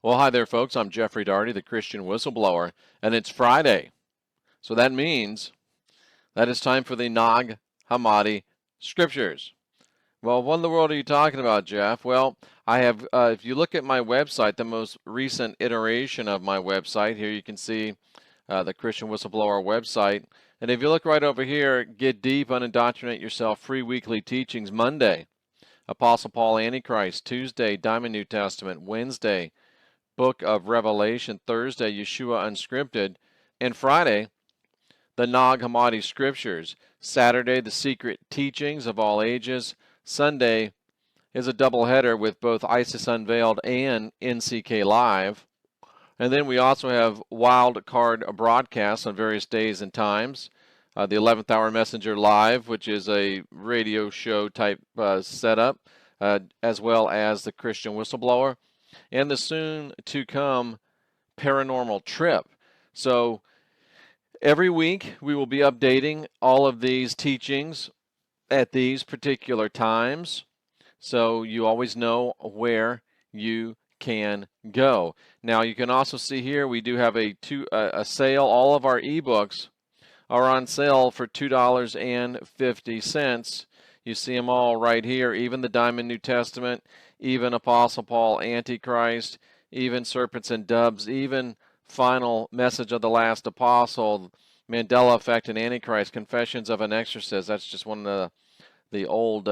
Well, hi there, folks. I'm Jeffrey Daugherty, the Christian Whistleblower, and it's Friday. So that means that it's time for the Nag Hammadi Scriptures. Well, what in the world are you talking about, Jeff? Well, I have, if you look at my website, the most recent iteration of my website, here you can see the Christian Whistleblower website. And if you look right over here, Get Deep, Unindoctrinate Yourself, Free Weekly Teachings, Monday, Apostle Paul, Antichrist, Tuesday, Diamond New Testament, Wednesday, Book of Revelation, Thursday, Yeshua Unscripted, and Friday, the Nag Hammadi Scriptures. Saturday, the Secret Teachings of All Ages. Sunday is a doubleheader with both ISIS Unveiled and NCK Live. And then we also have wild card broadcasts on various days and times. The 11th Hour Messenger Live, which is a radio show type setup, as well as the Christian Whistleblower, and the soon-to-come Paranormal Trip. So every week we will be updating all of these teachings at these particular times, so you always know where you can go. Now you can also see here we do have a sale. All of our ebooks are on sale for $2.50. You see them all right here, even the Diamond New Testament, even Apostle Paul, Antichrist, even Serpents and Doves, even Final Message of the Last Apostle, Mandela Effect and Antichrist, Confessions of an Exorcist. That's just one of the old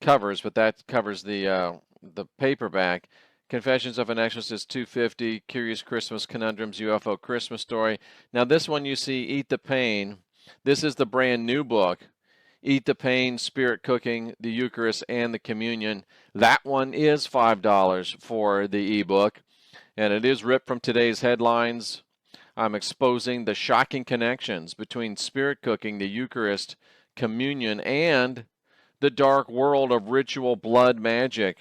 covers, but that covers the paperback. Confessions of an Exorcist, $2.50. Curious Christmas Conundrums, UFO Christmas Story. Now this one you see, Eat the Pain. This is the brand new book. Eat the Pain, Spirit Cooking, the Eucharist, and the Communion. That one is $5 for the ebook, and it is ripped from today's headlines. I'm exposing the shocking connections between spirit cooking, the Eucharist, communion, and the dark world of ritual blood magic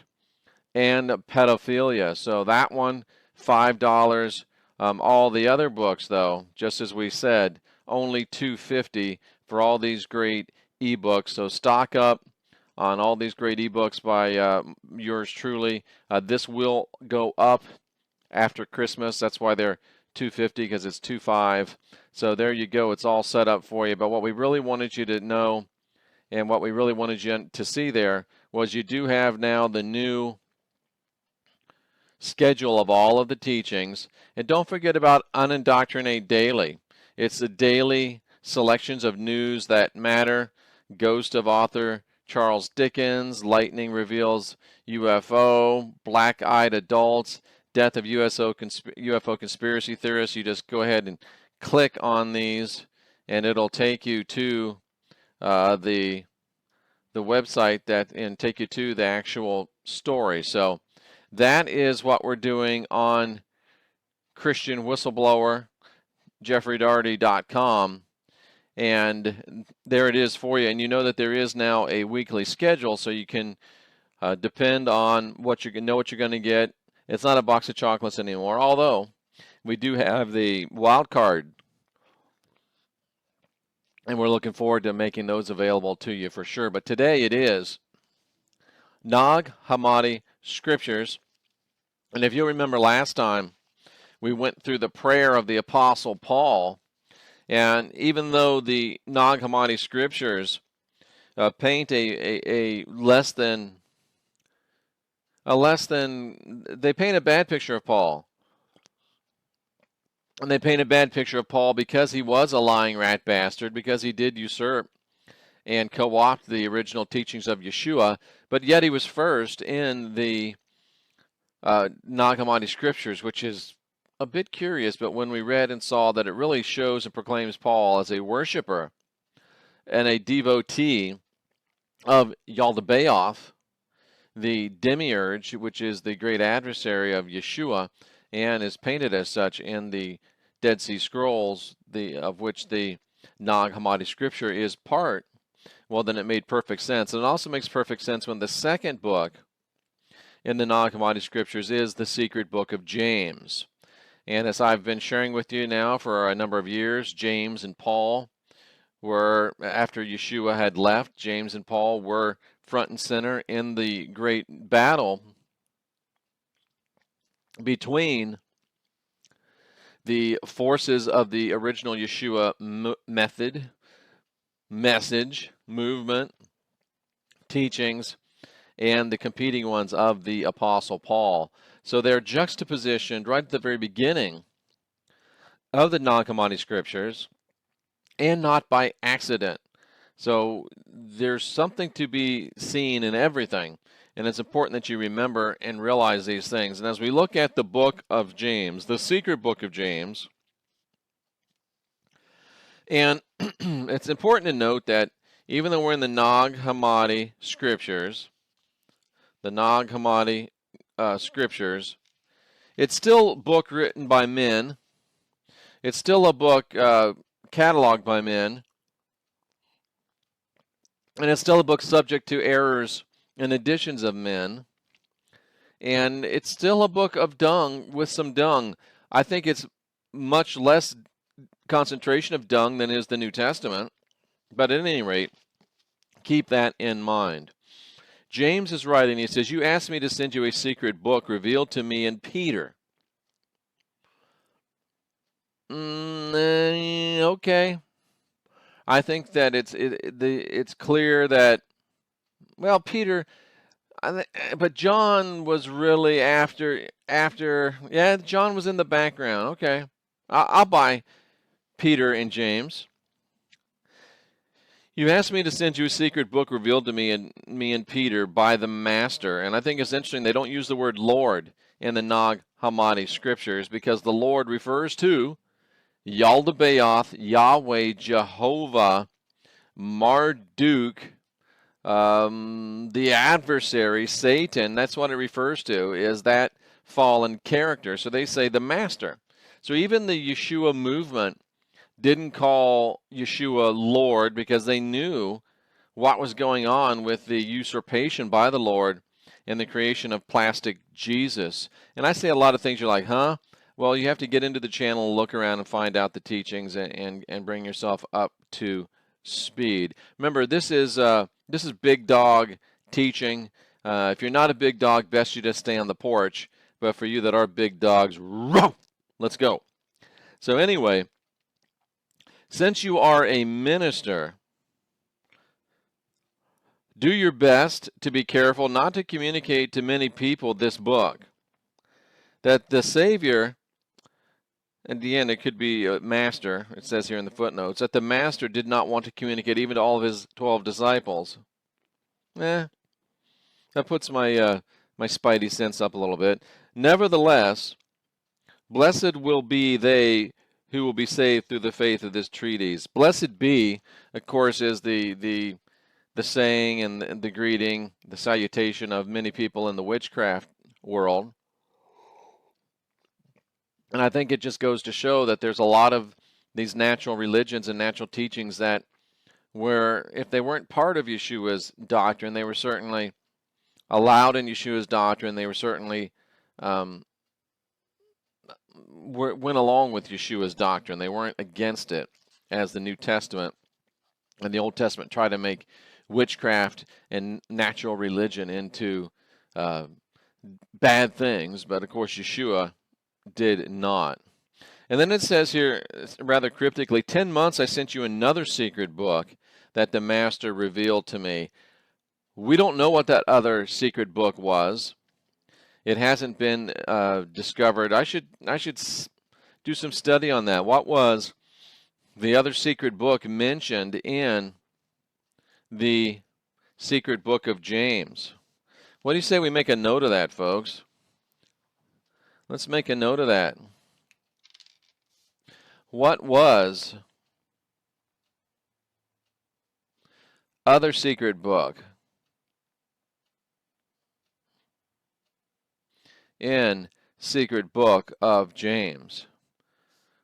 and pedophilia. So that one, $5. All the other books, though, just as we said, only $2.50 for all these great ebooks. So stock up on all these great ebooks by yours truly. This will go up after Christmas. That's why they're $2.50, because it's $2.5. So there you go. It's all set up for you. But what we really wanted you to know, and what we really wanted you to see there, was you do have now the new schedule of all of the teachings. And don't forget about Unindoctrinate Daily. It's the daily selections of news that matter. Ghost of author Charles Dickens, Lightning Reveals UFO, Black-Eyed Adults, Death of UFO Conspiracy Theorists. You just go ahead and click on these, and it'll take you to the website and take you to the actual story. So that is what we're doing on Christian Whistleblower, JeffreyDaugherty.com. And there it is for you. And you know that there is now a weekly schedule, so you can depend on what you're going to get. It's not a box of chocolates anymore, although we do have the wild card, and we're looking forward to making those available to you for sure. But today it is Nag Hammadi Scriptures. And if you remember last time, we went through the prayer of the Apostle Paul. And even though the Nag Hammadi Scriptures paint they paint a bad picture of Paul. And they paint a bad picture of Paul because he was a lying rat bastard, because he did usurp and co-opt the original teachings of Yeshua, but yet he was first in the Nag Hammadi Scriptures, which is a bit curious, but when we read and saw that it really shows and proclaims Paul as a worshiper and a devotee of Yaldabaoth, the demiurge, which is the great adversary of Yeshua, and is painted as such in the Dead Sea Scrolls, of which the Nag Hammadi Scripture is part, well, then it made perfect sense. And it also makes perfect sense when the second book in the Nag Hammadi Scriptures is the secret book of James. And as I've been sharing with you now for a number of years, James and Paul were, after Yeshua had left, James and Paul were front and center in the great battle between the forces of the original Yeshua message, movement, teachings, and the competing ones of the Apostle Paul. So they're juxtapositioned right at the very beginning of the Nag Hammadi scriptures, and not by accident. So there's something to be seen in everything, and it's important that you remember and realize these things. And as we look at the book of James, the secret book of James, and it's important to note that even though we're in the Nag Hammadi scriptures, it's still a book written by men. It's still a book cataloged by men. And it's still a book subject to errors and additions of men. And it's still a book of dung with some dung. I think it's much less concentration of dung than is the New Testament. But at any rate, keep that in mind. James is writing, he says, "You asked me to send you a secret book revealed to me in Peter." Okay. I think that it's clear that, well, Peter, but John was really after, yeah, John was in the background. Okay. I'll buy Peter and James. "You asked me to send you a secret book revealed to me and Peter by the Master." And I think it's interesting they don't use the word Lord in the Nag Hammadi scriptures, because the Lord refers to Yaldabaoth, Yahweh, Jehovah, Marduk, the adversary, Satan. That's what it refers to, is that fallen character. So they say the Master. So even the Yeshua movement didn't call Yeshua Lord, because they knew what was going on with the usurpation by the Lord and the creation of plastic Jesus. And I say a lot of things you're like, huh? Well, you have to get into the channel, look around, and find out the teachings, and bring yourself up to speed. Remember, this is big dog teaching. If you're not a big dog, best you just stay on the porch. But for you that are big dogs, row! Let's go. So anyway, since you are a minister, do your best to be careful not to communicate to many people this book. That the Savior, at the end it could be a master, it says here in the footnotes, that the Master did not want to communicate even to all of his 12 disciples. That puts my my spidey sense up a little bit. Nevertheless, blessed will be they who will be saved through the faith of this treatise. Blessed be, of course, is the saying and the greeting, the salutation of many people in the witchcraft world. And I think it just goes to show that there's a lot of these natural religions and natural teachings that were, if they weren't part of Yeshua's doctrine, they were certainly allowed in Yeshua's doctrine. They were certainly went along with Yeshua's doctrine. They weren't against it, as the New Testament and the Old Testament try to make witchcraft and natural religion into bad things. But of course, Yeshua did not. And then it says here, rather cryptically, 10 months I sent you another secret book that the Master revealed to me. We don't know what that other secret book was. It hasn't been discovered. I should do some study on that. What was the other secret book mentioned in the secret book of James? What do you say we make a note of that, folks? Let's make a note of that. What was other secret book in secret book of James?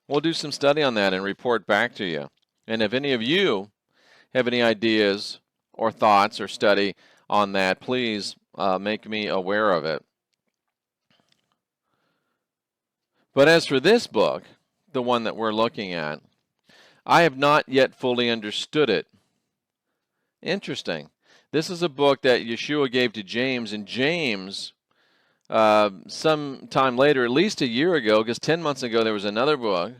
We'll do some study on that and report back to you. And if any of you have any ideas or thoughts or study on that, please make me aware of it. But as for this book, the one that we're looking at, I have not yet fully understood it. Interesting. This is a book that Yeshua gave to James, and James some time later, at least a year ago, because 10 months ago there was another book.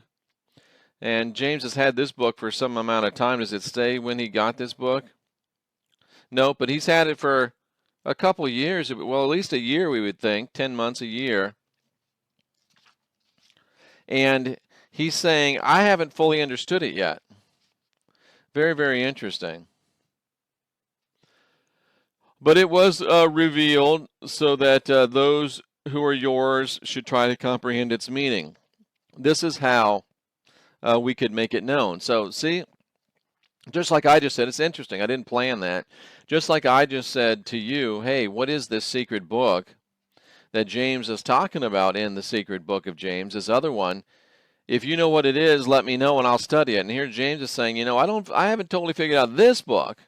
And James has had this book for some amount of time. Does it say when he got this book? No, but he's had it for a couple years. Well, at least a year, we would think. 10 months, a year. And he's saying, I haven't fully understood it yet. Very, very interesting. But it was revealed so that those who are yours should try to comprehend its meaning. This is how we could make it known. So, see, just like I just said, it's interesting. I didn't plan that. Just like I just said to you, hey, what is this secret book that James is talking about in the secret book of James, this other one? If you know what it is, let me know and I'll study it. And here James is saying, you know, I haven't totally figured out this book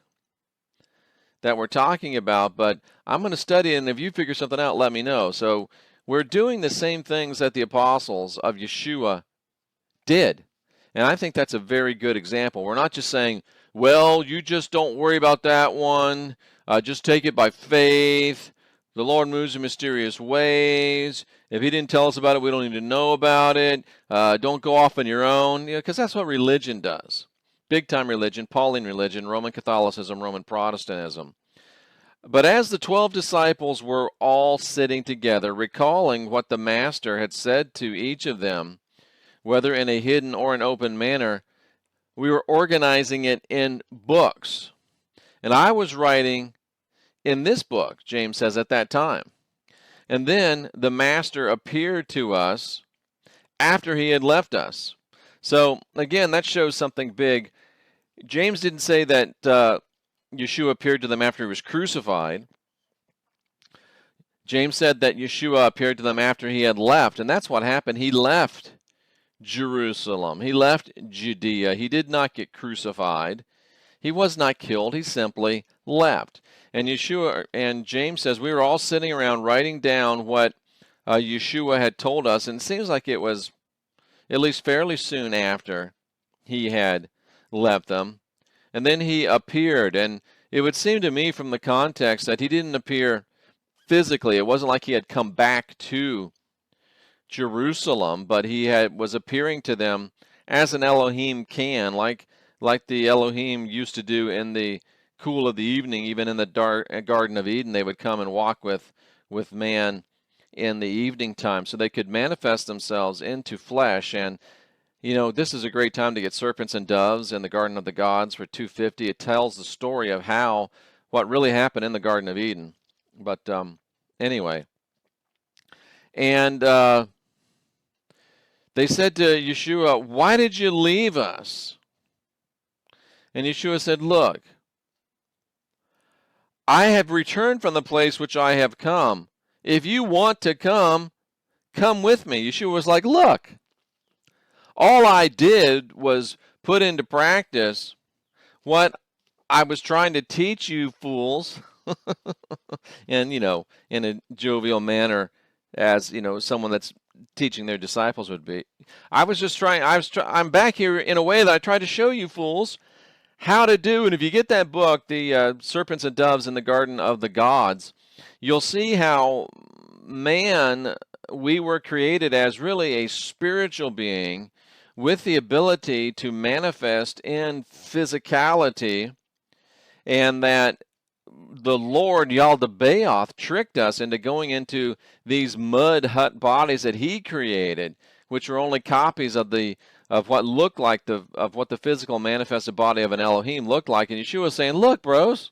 that we're talking about, but I'm going to study it, and if you figure something out, let me know. So we're doing the same things that the apostles of Yeshua did. And I think that's a very good example. We're not just saying, well, you just don't worry about that one. Just take it by faith. The Lord moves in mysterious ways. If he didn't tell us about it, we don't need to know about it. Don't go off on your own. Because that's what religion does. Big-time religion, Pauline religion, Roman Catholicism, Roman Protestantism. But as the 12 disciples were all sitting together, recalling what the Master had said to each of them, whether in a hidden or an open manner, we were organizing it in books. And I was writing in this book, James says, at that time. And then the Master appeared to us after he had left us. So, again, that shows something big. James didn't say that Yeshua appeared to them after he was crucified. James said that Yeshua appeared to them after he had left, and that's what happened. He left Jerusalem. He left Judea. He did not get crucified. He was not killed. He simply left. And Yeshua and James says we were all sitting around writing down what Yeshua had told us, and it seems like it was at least fairly soon after he had left them. And then he appeared, and it would seem to me from the context that he didn't appear physically. It wasn't like he had come back to Jerusalem, but he was appearing to them as an Elohim can, like the Elohim used to do in the cool of the evening. Even in the dark Garden of Eden, they would come and walk with man in the evening time, so they could manifest themselves into flesh. And you know, this is a great time to get serpents and doves in the Garden of the Gods for $2.50. It tells the story of what really happened in the Garden of Eden. But anyway, and they said to Yeshua, "Why did you leave us?" And Yeshua said, "Look, I have returned from the place which I have come. If you want to come with me." Yeshua was like, "Look, all I did was put into practice what I was trying to teach you fools," and, you know, in a jovial manner, as, you know, someone that's teaching their disciples would be. I'm back here in a way that I tried to show you fools how to do. And if you get that book, the Serpents and Doves in the Garden of the Gods, you'll see how we were created as really a spiritual being with the ability to manifest in physicality, and that the Lord Yaldabaoth tricked us into going into these mud hut bodies that he created, which are only copies of what looked like of what the physical manifested body of an Elohim looked like. And Yeshua was saying, "Look, bros,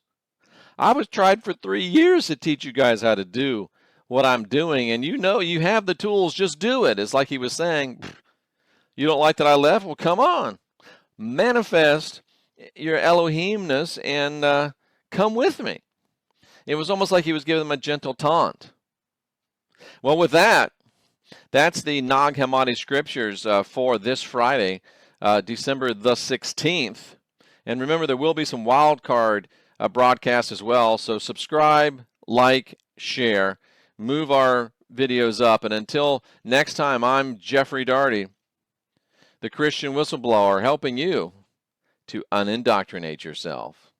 I was tried for 3 years to teach you guys how to do what I'm doing, and you know you have the tools, just do it." It's like he was saying, you don't like that I left? Well, come on. Manifest your Elohimness and come with me. It was almost like he was giving them a gentle taunt. Well, with that, that's the Nag Hammadi scriptures for this Friday, December the 16th. And remember, there will be some wild card broadcasts as well. So subscribe, like, share, move our videos up. And until next time, I'm Jeffrey Daugherty, the Christian Whistleblower, helping you to unindoctrinate yourself.